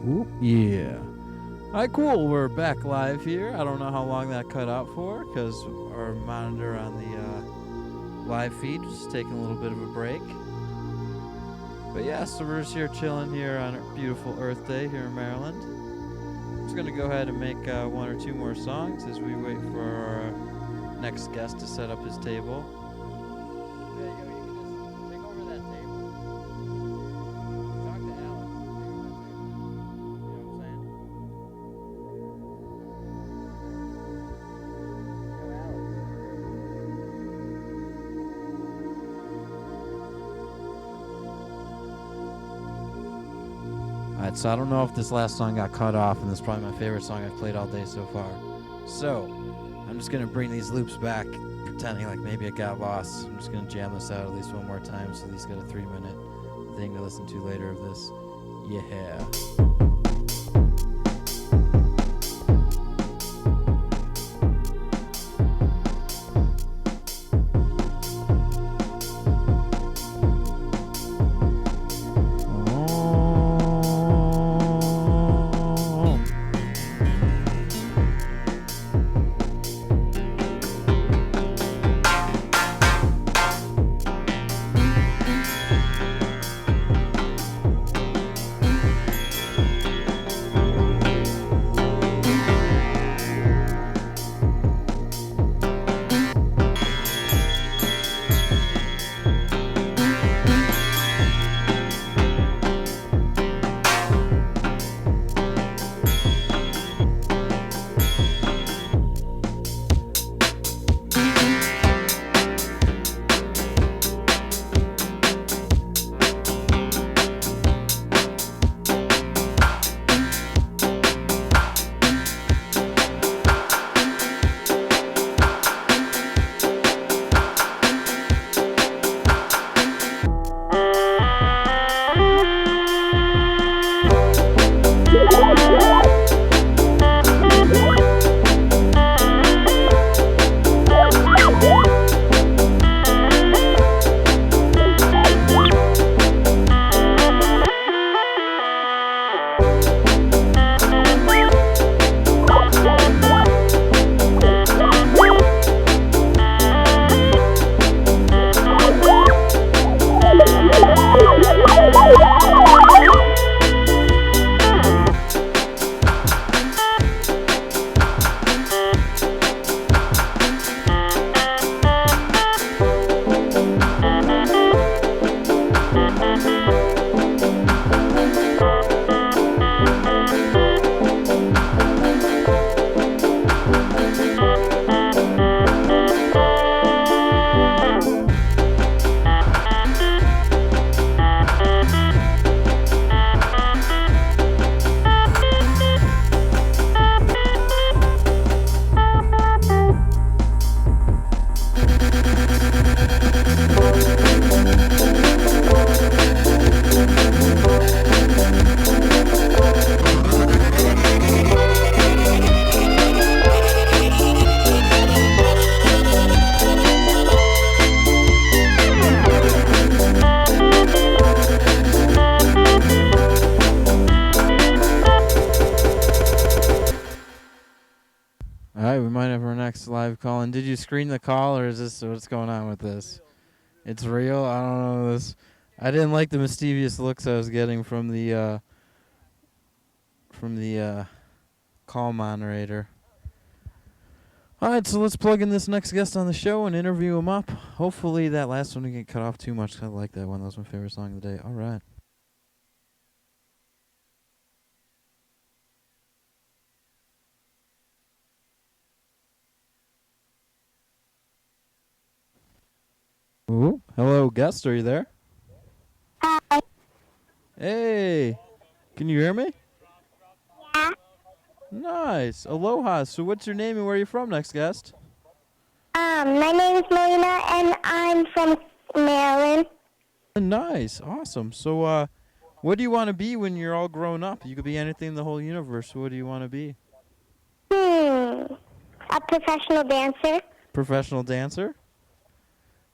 Ooh, yeah. Alright, cool. We're back live here. I don't know how long that cut out for because our monitor on the live feed was taking a little bit of a break. But yeah, so we're just here chilling here on a beautiful Earth Day here in Maryland. I'm just going to go ahead and make one or two more songs as we wait for our next guest to set up his table. Yeah, yo, you can just take over that table. Talk to Alex. You know what I'm saying? Yo, Alex. Alright, so I don't know if this last song got cut off, and this is probably my favorite song I've played all day so far. So, I'm just going to bring these loops back, pretending like maybe it got lost. I'm just going to jam this out at least one more time, so at least get a 3-minute thing to listen to later of this. Yeah. Live call, and did you screen the call, or is this what's going on with this? It's real. I don't know this. I didn't like the mischievous looks I was getting from the call moderator. All right, so let's plug in this next guest on the show and interview him up. Hopefully that last one didn't get cut off too much. I like that one. That was my favorite song of the day. All right. Ooh, hello, guest. Are you there? Hi. Hey, can you hear me? Yeah. Nice. Aloha. So what's your name and where are you from, next guest? My name is Melina, and I'm from Maryland. Nice. Awesome. So, what do you want to be when you're all grown up? You could be anything in the whole universe. What do you want to be? A professional dancer. Professional dancer?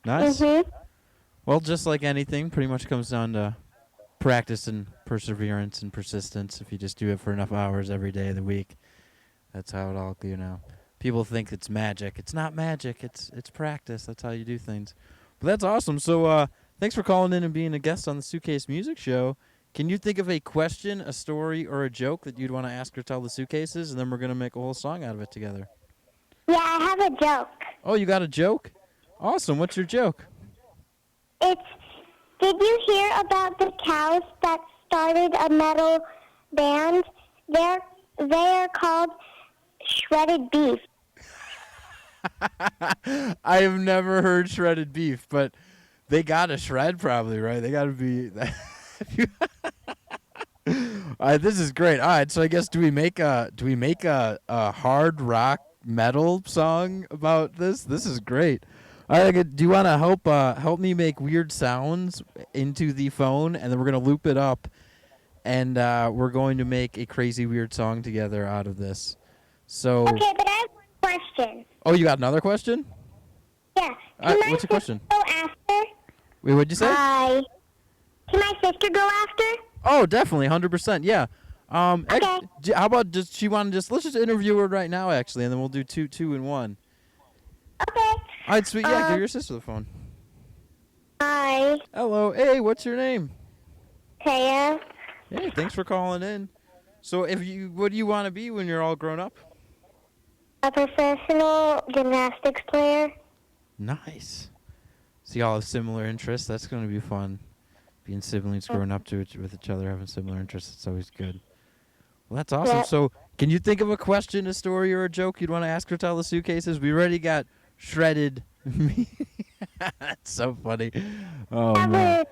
Nice. Mm-hmm. Well, just like anything, pretty much comes down to practice and perseverance and persistence. If you just do it for enough hours every day of the week, that's how it all, people think it's magic. It's not magic. It's practice. That's how you do things. But that's awesome. So thanks for calling in and being a guest on the Suitcase Music Show. Can you think of a question, a story, or a joke that you'd want to ask or tell the Suitcases, and then we're going to make a whole song out of it together? Yeah, I have a joke. Oh, you got a joke? Awesome. What's your joke? Did you hear about the cows that started a metal band? They are called Shredded Beef. I have never heard shredded beef, but they got to shred probably, right? They got to be... All right, this is great. All right, so I guess do we make a hard rock metal song about this? This is great. All right, do you want to help me make weird sounds into the phone, and then we're gonna loop it up, and we're going to make a crazy weird song together out of this. So. Okay, but I have one question. Oh, you got another question? Yeah. What's your question? Go after? Wait, what'd you say? Can my sister go after? Oh, definitely, 100%. Yeah. Okay. How about let's just interview her right now, actually, and then we'll do two in one. Okay. All right, sweet. Yeah, give your sister the phone. Hi. Hello. Hey, what's your name? Taya. Hey, thanks for calling in. So, what do you want to be when you're all grown up? A professional gymnastics player. Nice. So y'all have similar interests. That's going to be fun. Being siblings growing up with each other, having similar interests, it's always good. Well, that's awesome. Yep. So, can you think of a question, a story, or a joke you'd want to ask or tell the Suitcases? We already got shredded. That's so funny. Oh, man.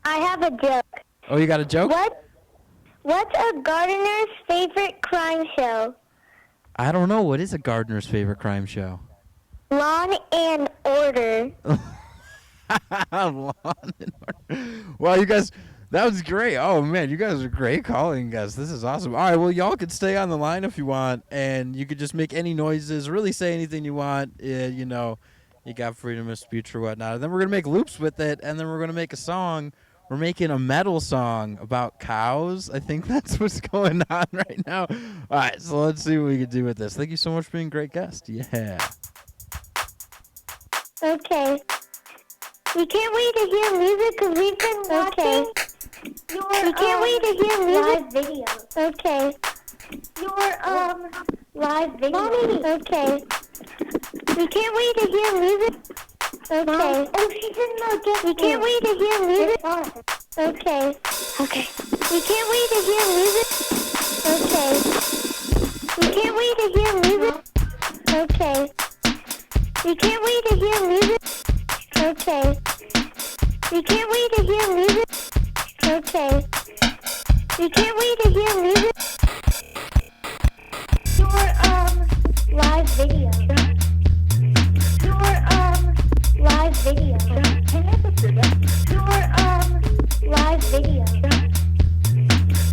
I have a joke. Oh, you got a joke? What's a gardener's favorite crime show? I don't know. What is a gardener's favorite crime show? Law and Order. Law and Order. Well, you guys, that was great. Oh, man, you guys are great calling, guys. This is awesome. All right, well, y'all could stay on the line if you want, and you could just make any noises, really say anything you want. You got freedom of speech or whatnot. And then we're going to make loops with it, and then we're going to make a song. We're making a metal song about cows. I think that's what's going on right now. All right, so let's see what we can do with this. Thank you so much for being a great guest. Yeah. Okay. We can't wait to hear music because we've been watching we can't wait to hear music. Live videos. Okay. Your live videos. Mommy. Okay. We can't wait to hear music. Okay. Mom. Oh, she's in the gift. We can't wait to hear music. Okay. Okay. We can't wait to hear music. Okay. We can't wait to hear music. Okay. We can't wait to hear music. Okay. We can't wait to hear music. Okay. We can't wait to hear music. Your live video. Your live video. Can I put your live video.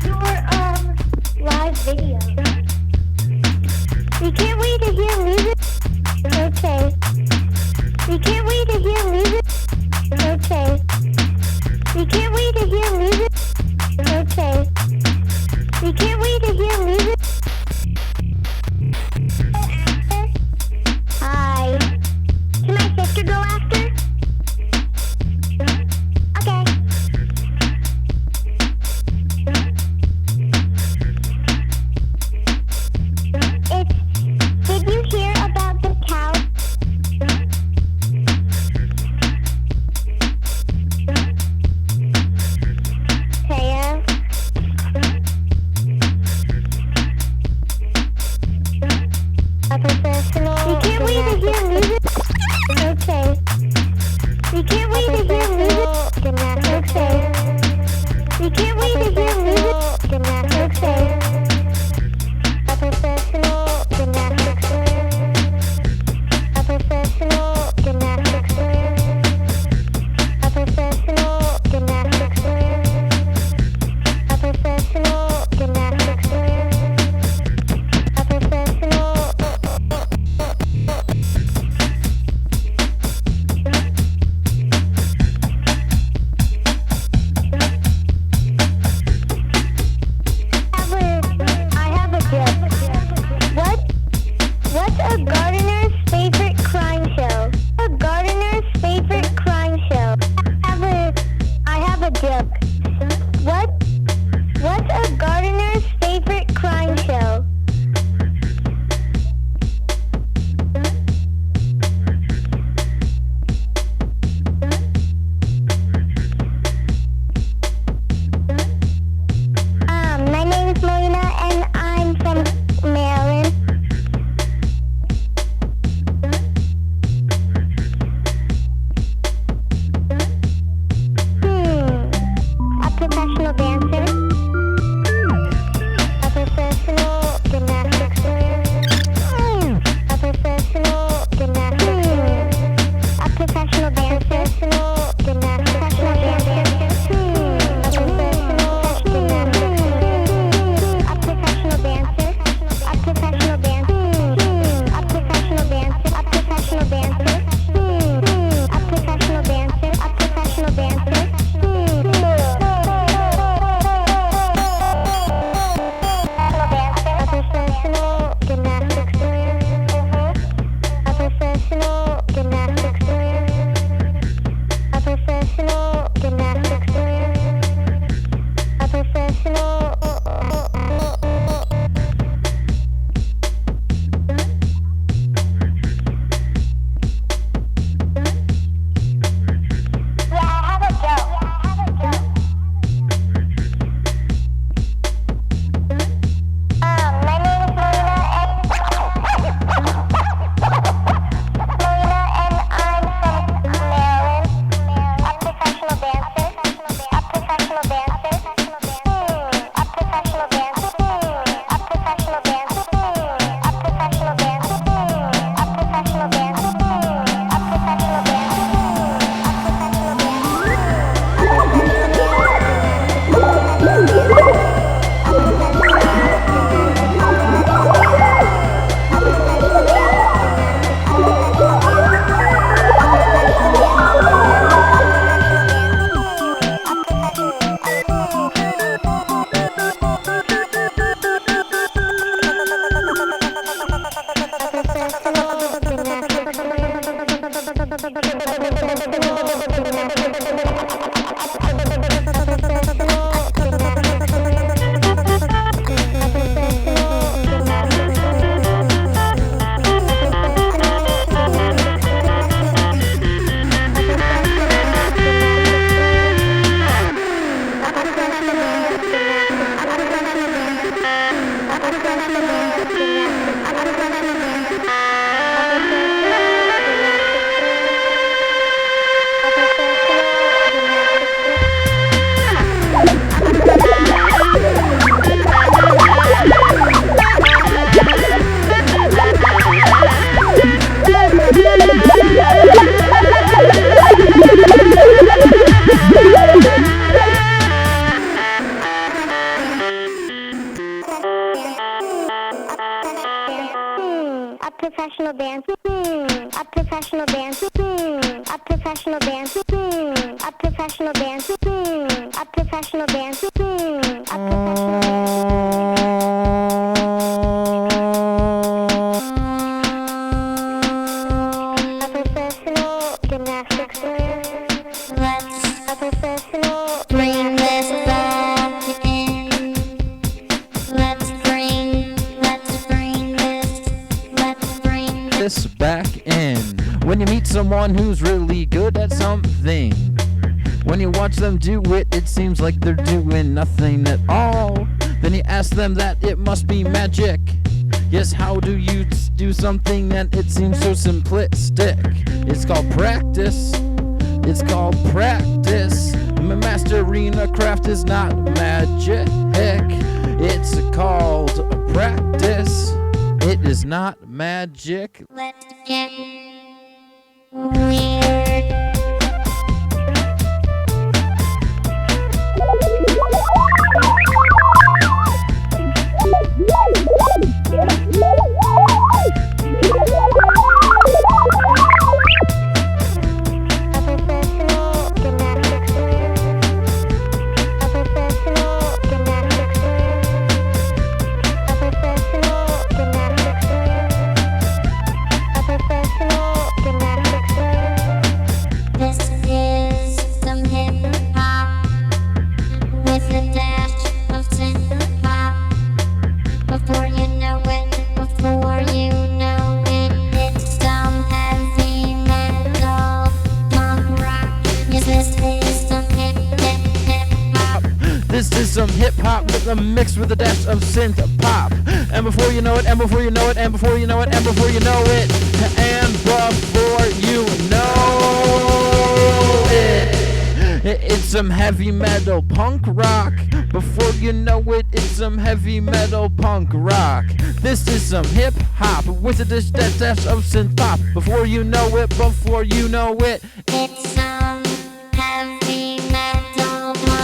Your live video. We can't wait to hear music. Okay. We can't wait to hear music. Okay. We can't wait to hear music. Okay. We can't wait to hear music. professional dancer. A professional dancer. A professional dancer. A professional dancer. A professional dancer. A professional gymnastics player. A professional Bring this back in. Let's bring This back in. When you meet someone who's really good at something, when you watch them do it, it seems like they're doing nothing at all. Then you ask them that it must be magic. Yes, how do you do something that it seems so simplistic? It's called practice. It's called practice. Mastering a craft is not magic. It's called practice. It is not magic. Let's get weird. Some hip hop with a mix with a dash of synth pop. And before you know it, and before you know it, and before you know it, and before you know it, and before you know it, it's some heavy metal punk rock. Before you know it, it's some heavy metal punk rock. This is some hip hop with a dash of synth pop. Before you know it, before you know it, it's some heavy metal punk.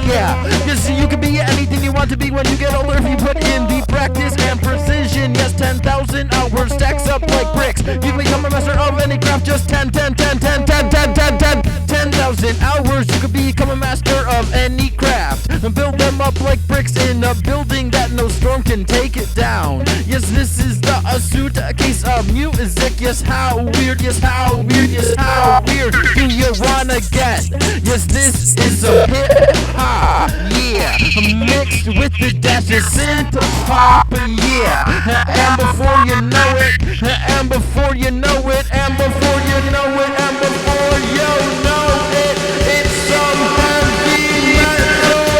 Yeah, yes, you can be anything you want to be when you get older if you put in the practice and precision. Yes, 10,000 hours stacks up like bricks. You can become a master of any craft, just 10,000 hours. You can become a master of any craft and build them up like bricks in a building that no storm can take it down. Yes, this is the Suitcase of music. Yes, how weird, yes, how weird, yes, how weird do you wanna get? Yes, this is a hip hop, yeah, mixed with the dash of synth pop, yeah. And before you know it, and before you know it, and before you know it, and before you know it, it's some heavy metal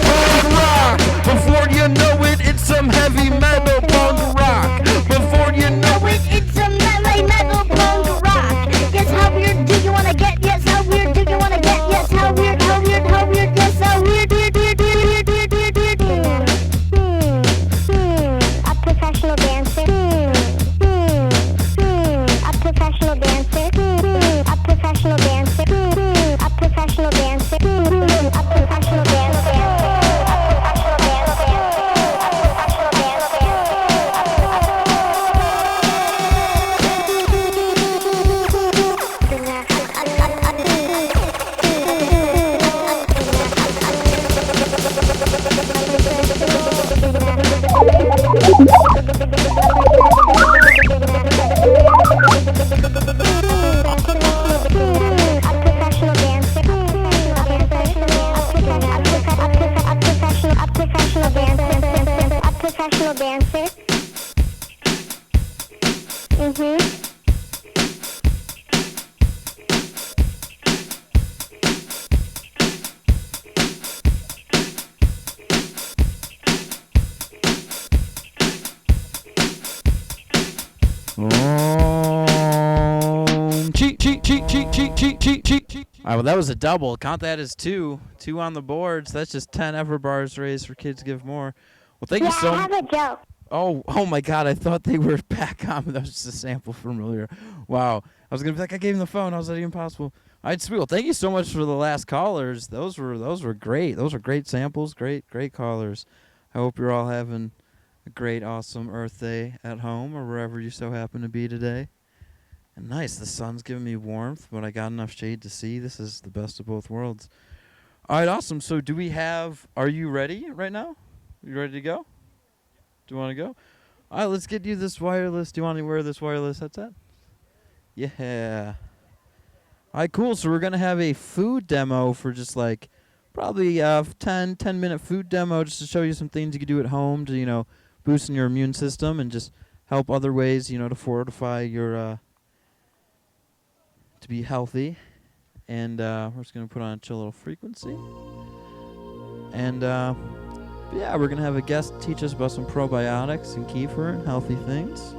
punk rock. Before you know it, it's some heavy metal punk rock. Before you know it, it's some heavy metal punk rock. Yes, how weird do you wanna get? Yes, how weird do you wanna get? Yes, how weird, how weird, how weird, yes, how weird, weird, weird, weird, weird, weird, weird, weird. A professional dancer. A professional dancer. A professional dancer. A professional dancer. A professional dancer. Alright, well, that was a double. Count that as two. Two on the boards. That's just 10 EverBars raised for Kids Give More. Well, thank you so much. I have a joke. Oh my God! I thought they were back on. That was just a sample from earlier. Wow. I was gonna be like, I gave him the phone. How's that even possible? All right, sweet. Well, thank you so much for the last callers. Those were great. Those were great samples. Great callers. I hope you're all having a great, awesome Earth Day at home or wherever you so happen to be today. And nice. The sun's giving me warmth, but I got enough shade to see. This is the best of both worlds. All right, awesome. So do we have, are you ready right now? You ready to go? Do you want to go? All right, let's get you this wireless. Do you want to wear this wireless headset? Yeah. All right, cool. So we're going to have a food demo for just like probably 10-minute food demo just to show you some things you can do at home to, boosting your immune system and just help other ways, to fortify your, to be healthy. And we're just going to put on a chill little frequency. And yeah, we're going to have a guest teach us about some probiotics and kefir and healthy things.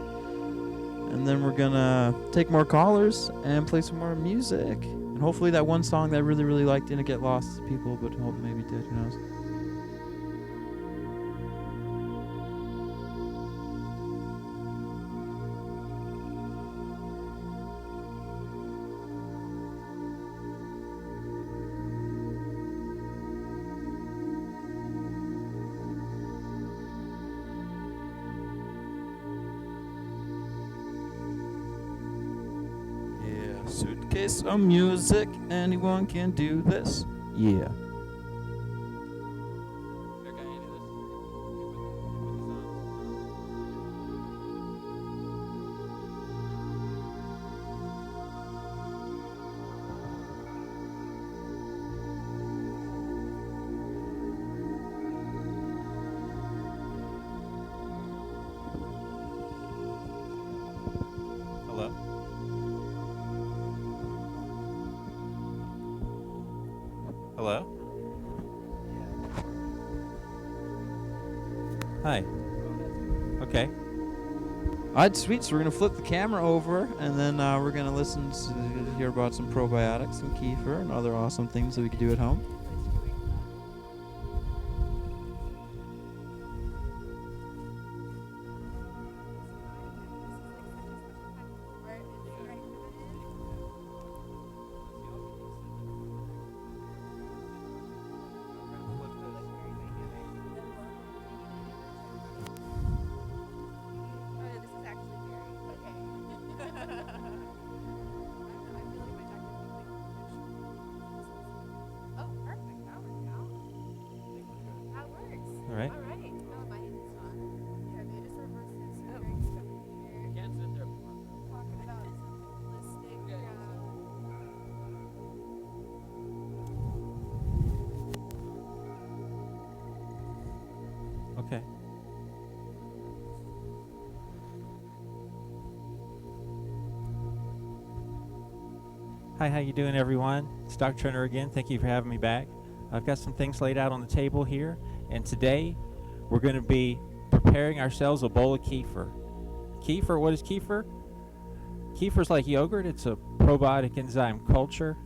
And then we're going to take more callers and play some more music. And hopefully that one song that I really, really liked didn't get lost to people, but hope maybe did, who knows. Suitcase of music, anyone can do this. Yeah. Hello? Hello? Hi. Okay. All right, sweet. So we're going to flip the camera over, and then we're going to listen to hear about some probiotics and kefir and other awesome things that we can do at home. All right. Okay. Hi, how you doing, everyone? It's Dr. Turner again. Thank you for having me back. I've got some things laid out on the table here, and today we're going to be preparing ourselves a bowl of kefir. Kefir, what is kefir? Kefir is like yogurt. It's a probiotic enzyme culture.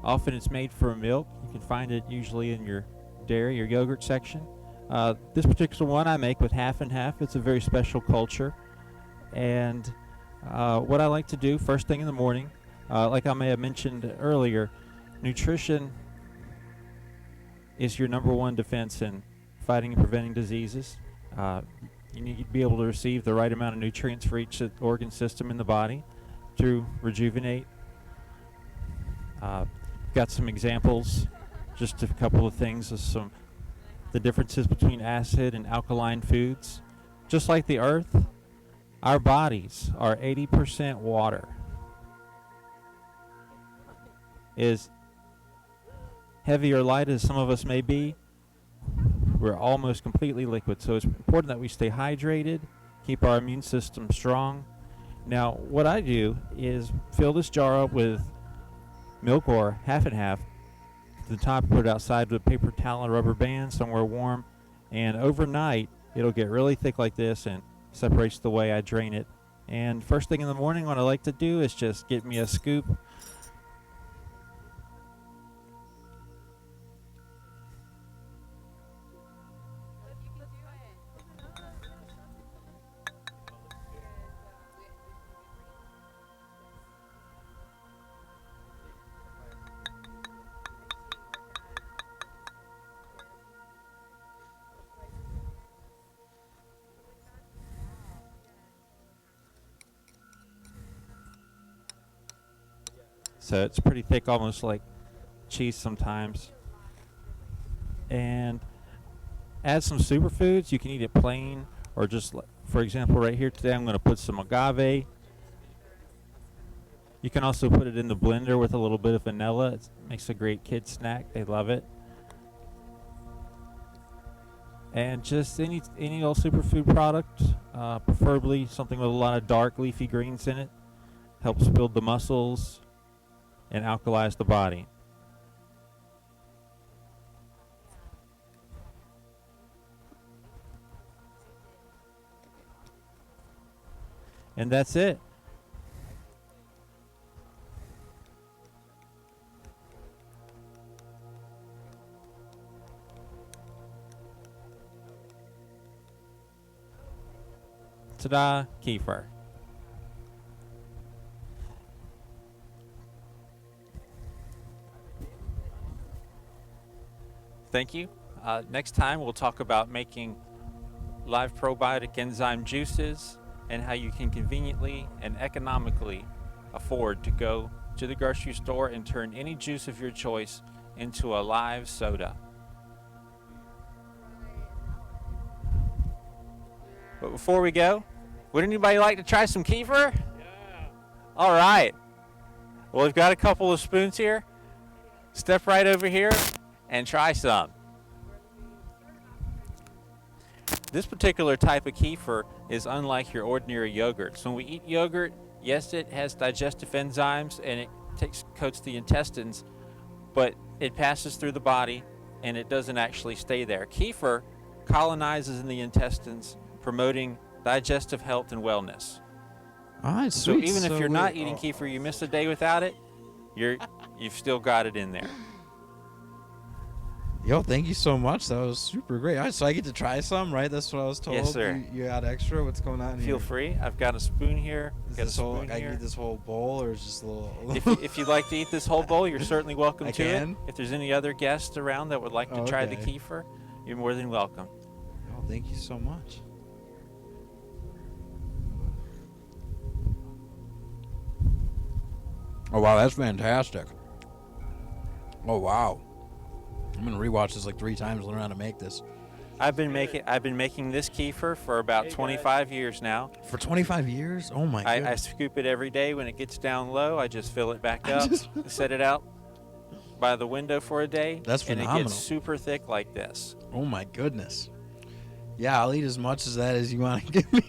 Often it's made from milk. You can find it usually in your dairy or yogurt section. This particular one I make with half and half. It's a very special culture. And what I like to do first thing in the morning, like I may have mentioned earlier, nutrition is your number one defense in fighting and preventing diseases. You need to be able to receive the right amount of nutrients for each organ system in the body to rejuvenate. Got some examples, just a couple of things of the differences between acid and alkaline foods. Just like the earth, our bodies are 80% water. As heavy or light as some of us may be, we're almost completely liquid. So it's important that we stay hydrated, keep our immune system strong. Now, what I do is fill this jar up with milk or half and half. To the top, put it outside with a paper towel and rubber band somewhere warm. And overnight, it'll get really thick like this and separates the way I drain it. And first thing in the morning, what I like to do is just get me a scoop. So it's pretty thick, almost like cheese sometimes. And add some superfoods. You can eat it plain, or just, for example, right here today I'm going to put some agave. You can also put it in the blender with a little bit of vanilla. It makes a great kid snack. They love it. And just any old superfood product, preferably something with a lot of dark leafy greens in it. Helps build the muscles and alkalize the body. And that's it. Ta-da, kefir. Thank you. Next time we'll talk about making live probiotic enzyme juices and how you can conveniently and economically afford to go to the grocery store and turn any juice of your choice into a live soda. But before we go, would anybody like to try some kefir? Yeah. All right. Well, we've got a couple of spoons here. Step right over here and try some. This particular type of kefir is unlike your ordinary yogurts. When we eat yogurt, yes, it has digestive enzymes and it coats the intestines, but it passes through the body and it doesn't actually stay there. Kefir colonizes in the intestines, promoting digestive health and wellness. All right, So sweet. even if you're not we- eating kefir, you miss a day without it, you've still got it in there. Yo, thank you so much. That was super great. All right, so I get to try some, right? That's what I was told. Yes, sir. You got extra? What's going on here? Feel free. I've got a spoon here. Is Got a this whole, spoon I here. can eat this whole bowl, or is just a little? If you'd like to eat this whole bowl, you're certainly welcome I to can? it. If there's any other guests around that would like to try the Okay. kefir, you're more than welcome. Oh, thank you so much. Oh wow, that's fantastic. Oh wow, I'm gonna rewatch this like 3 times, learn how to make this. I've been making this kefir for about 25 years now. For 25 years? Oh my I goodness. scoop it every day. When it gets down low, I just fill it back up, set it out by the window for a day. That's And it phenomenal. gets super thick like this. Oh my goodness. Yeah, I'll eat as much as that as you want to give me.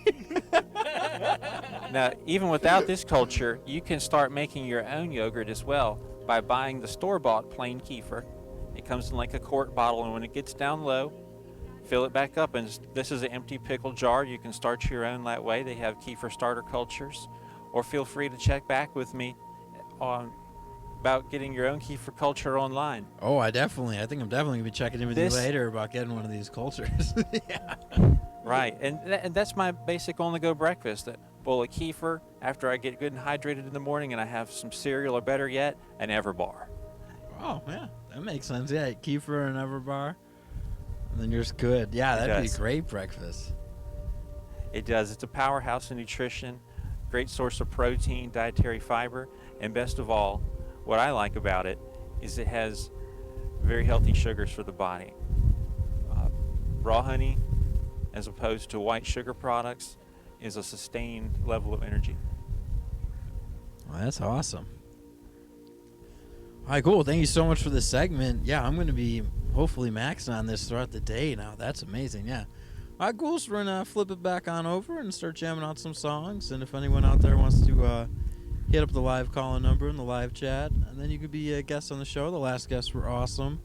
Now, even without this culture, you can start making your own yogurt as well by buying the store-bought plain kefir. It comes in like a quart bottle, and when it gets down low, fill it back up. And this is an empty pickle jar. You can start your own that way. They have kefir starter cultures. Or feel free to check back with me on about getting your own kefir culture online. Oh, I think I'm definitely gonna be checking in with you This- later about getting one of these cultures. Yeah. Right, and that's my basic on-the-go breakfast. A bowl of kefir after I get good and hydrated in the morning, and I have some cereal, or better yet, an EverBar. Oh, yeah, that makes sense. Yeah, kefir and EverBar, and then you're just good. Yeah, It that'd be does. a great breakfast. It does. It's a powerhouse in nutrition, great source of protein, dietary fiber, and best of all, what I like about it is it has very healthy sugars for the body. Raw honey, as opposed to white sugar products, is a sustained level of energy. Well, that's awesome. All right, cool. Thank you so much for this segment. Yeah, I'm going to be hopefully maxing on this throughout the day now. That's amazing. Yeah. All right, cool. So we're going to flip it back on over and start jamming out some songs. And if anyone out there wants to hit up the live call-in number in the live chat, and then you could be a guest on the show. The last guests were awesome.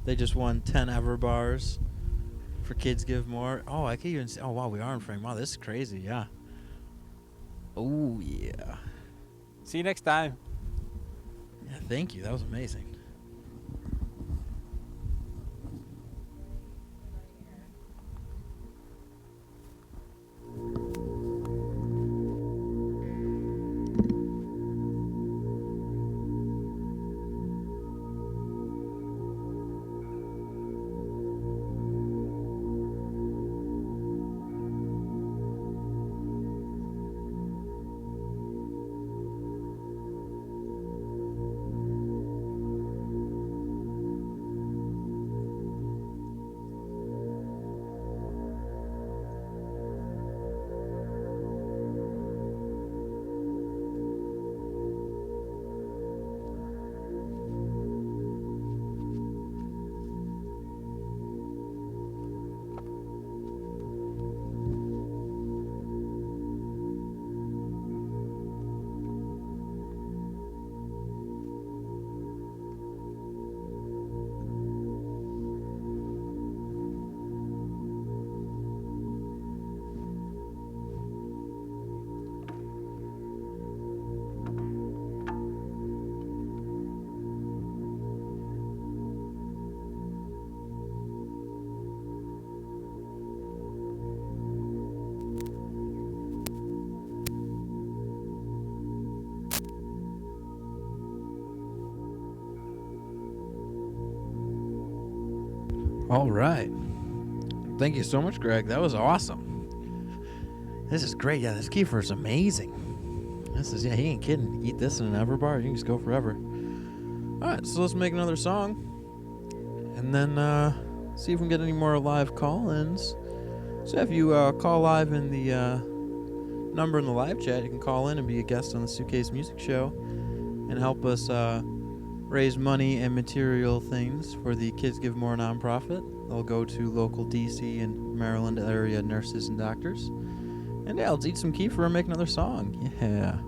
They just won 10 EverBars for Kids Give More. Oh, I can't even see. Oh, wow, we are in frame. Wow, this is crazy. Yeah. Oh, yeah. See you next time. Yeah, thank you. That was amazing. All right. Thank you so much, Greg. That was awesome. This is great. Yeah, this kefir is amazing. This is, yeah, he ain't kidding. Eat this in an EverBar, you can just go forever. All right, so let's make another song. And then see if we can get any more live call-ins. So if you call live in the number in the live chat, you can call in and be a guest on the Suitcase Music Show and help us raise money and material things for the Kids Give More nonprofit. They'll go to local DC and Maryland area nurses and doctors. And yeah, let's eat some kefir and make another song. Yeah.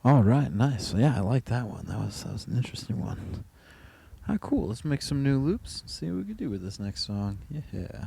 All right, nice. Yeah, I like that one. That was an interesting one. Ah, cool. Let's make some new loops. See what we can do with this next song. Yeah.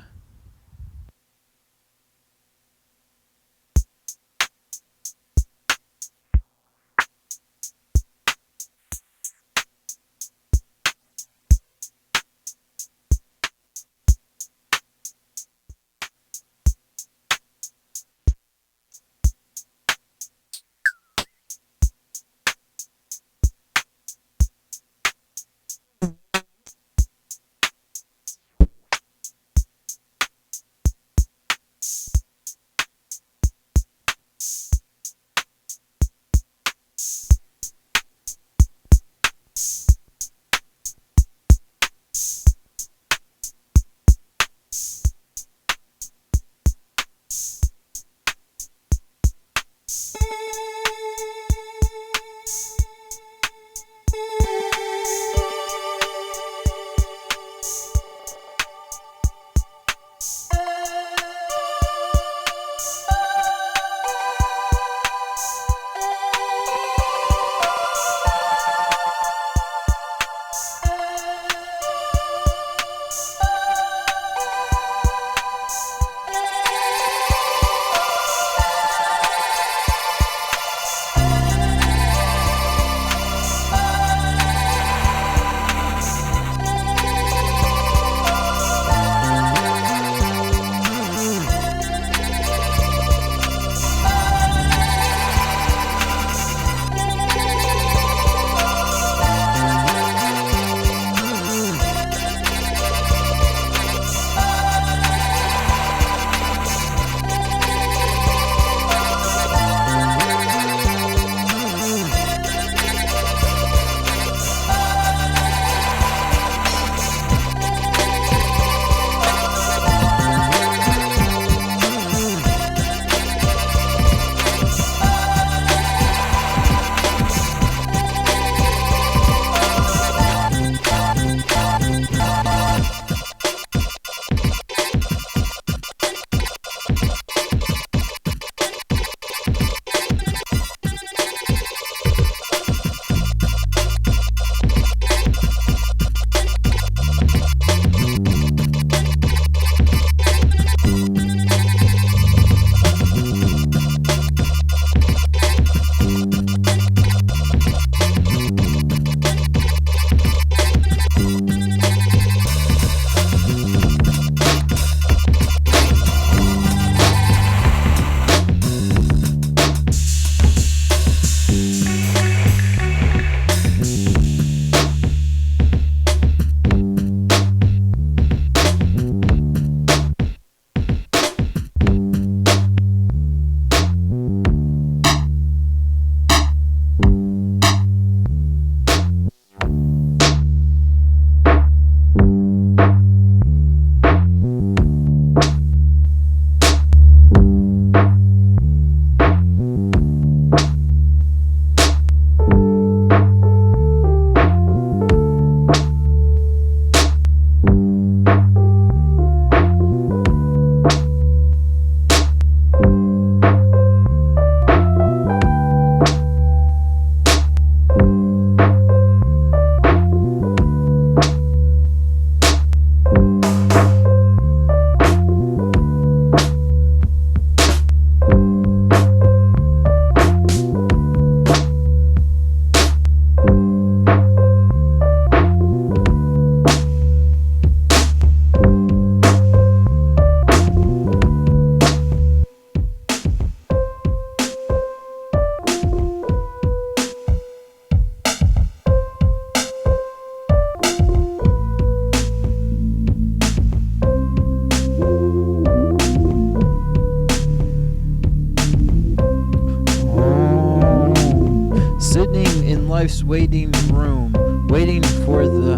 life's waiting room, waiting for the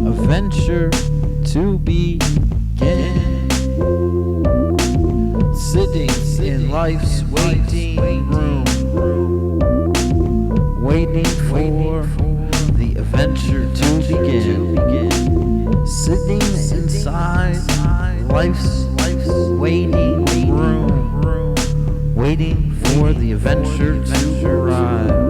adventure to begin. Sitting in life's waiting room, waiting for the adventure to begin. Sitting inside life's waiting room, waiting for for the adventure to arrive.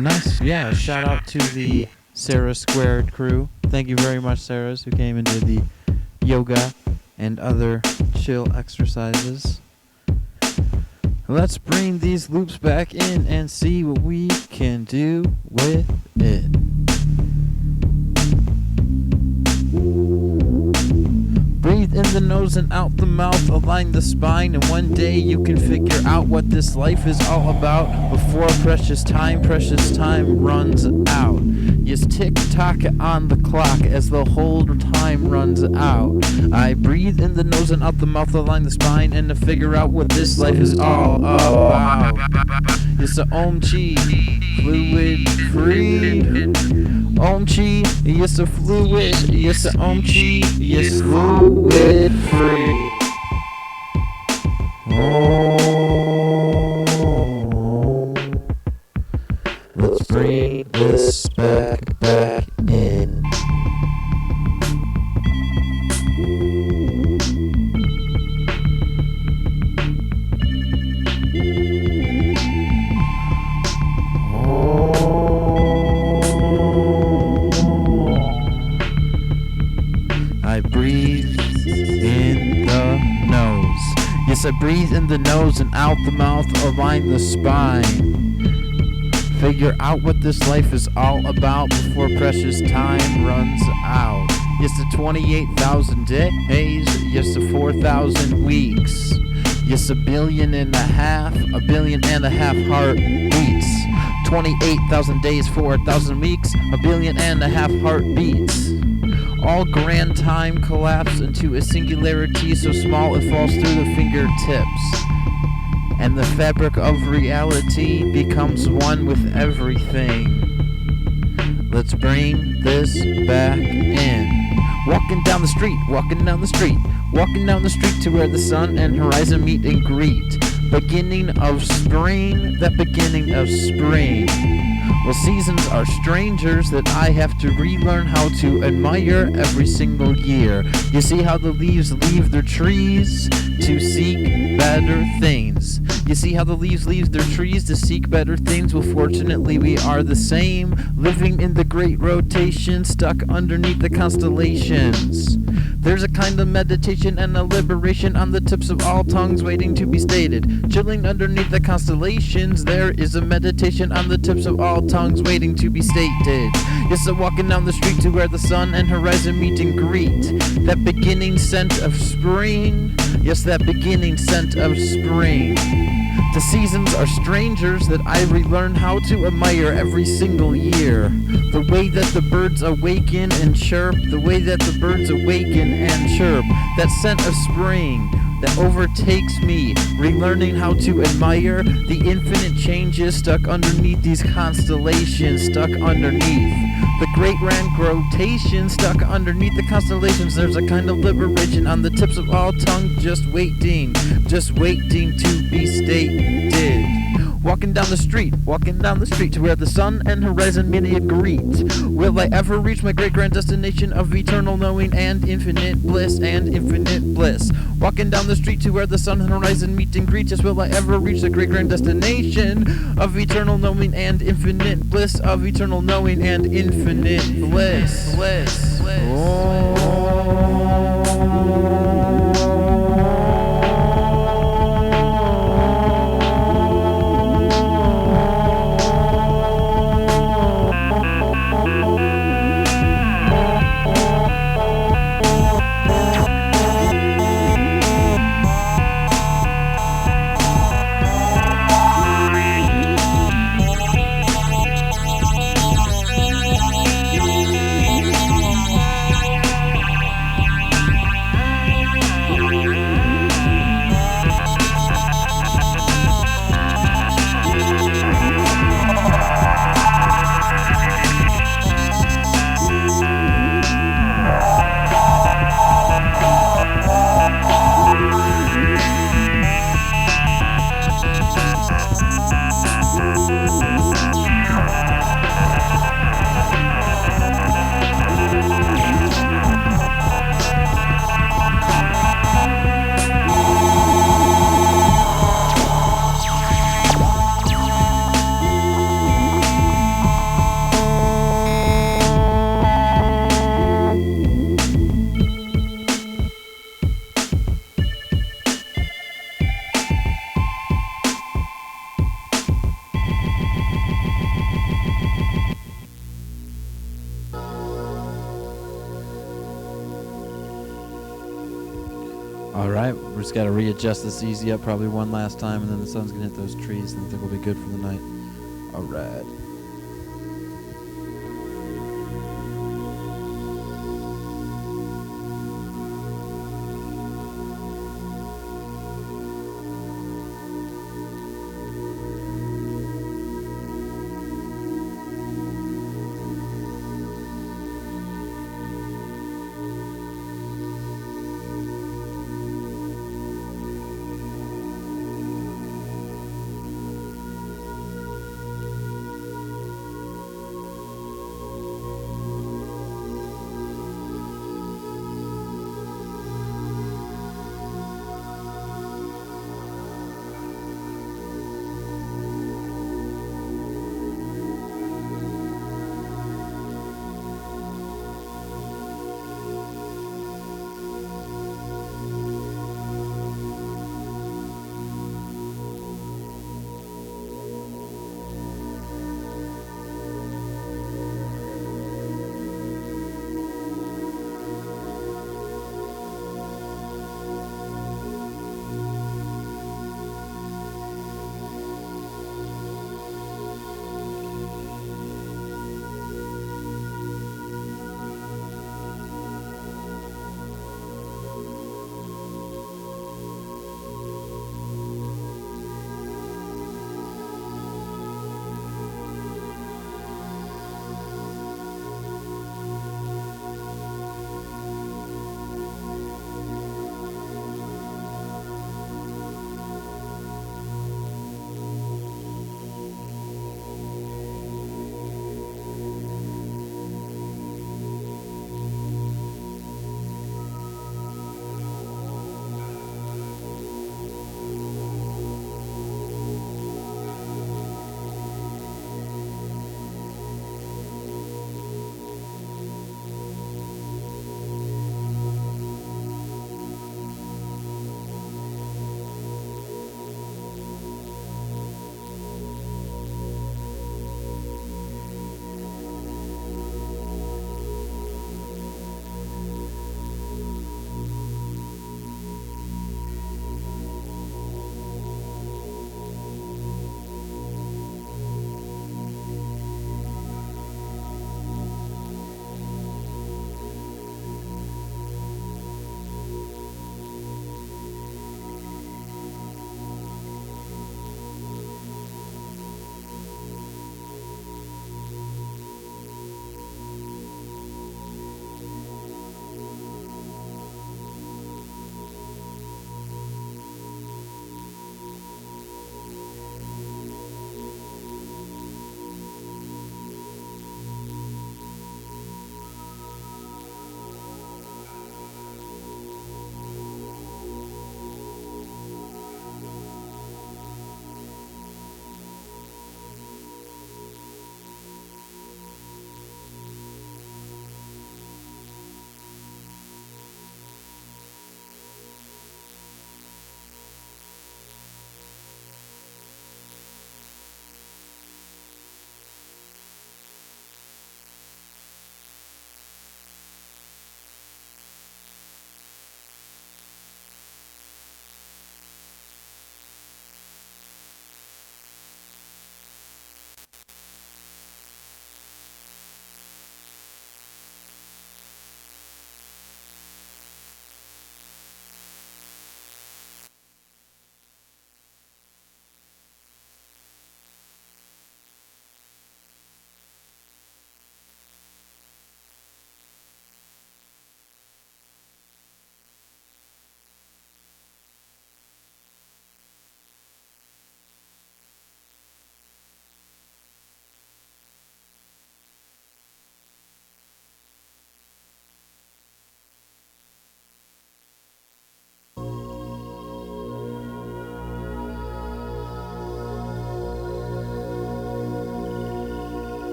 Nice. Yeah, shout out to the Sarah Squared crew. Thank you very much, Sarahs, who came and did the yoga and other chill exercises. Let's bring these loops back in and see what we can do with it. Breathe in the nose and out the mouth, align the spine, and one day you can figure out what this life is all about before precious time runs out. Yes, tick-tock on the clock as the whole time runs out. I breathe in the nose and out the mouth, align the spine, and to figure out what this life is all about. Yes, a Om Chi, fluid free. Om Chi, yes, a fluid, yes, a Om Chi, yes, fluid free. Oh, let's bring this back in. I breathe in the nose. Yes, I breathe in the nose and out the mouth, align the spine. Figure out what this life is all about before precious time runs out. Yes, the 28,000 days. Yes, the 4,000 weeks. Yes, 1.5 billion, 1.5 billion heartbeats. 28,000 days, 4,000 weeks, 1.5 billion heartbeats. All grand time collapse into a singularity so small it falls through the fingertips. And the fabric of reality becomes one with everything. Let's bring this back in. Walking down the street, walking down the street, walking down the street to where the sun and horizon meet and greet. Beginning of spring, that beginning of spring. Well, seasons are strangers that I have to relearn how to admire every single year. You see how the leaves leave their trees to seek better things. You see how the leaves leave their trees to seek better things. Well, fortunately, we are the same, living in the great rotation, stuck underneath the constellations. There's a kind of meditation and a liberation on the tips of all tongues waiting to be stated. Chilling underneath the constellations, there is a meditation on the tips of all tongues waiting to be stated. Yes, I'm walking down the street to where the sun and horizon meet and greet. That beginning scent of spring. Yes, that beginning scent of spring. The seasons are strangers that I relearn how to admire every single year. The way that the birds awaken and chirp, the way that the birds awaken and chirp, that scent of spring that overtakes me, relearning how to admire the infinite changes stuck underneath these constellations, stuck underneath the great grand rotation, stuck underneath the constellations. There's a kind of liberation on the tips of all tongue, just waiting to be stated. Walking down the street to where the sun and horizon meet. Will I ever reach my great grand destination of eternal knowing and infinite bliss, Walking down the street to where the sun and horizon meet and greet. Just will I ever reach the great grand destination of eternal knowing and infinite bliss, of eternal knowing and infinite bliss. Alright, we just gotta readjust this easy up probably one last time, and then the sun's gonna hit those trees, and I think we'll be good for the night. Alright.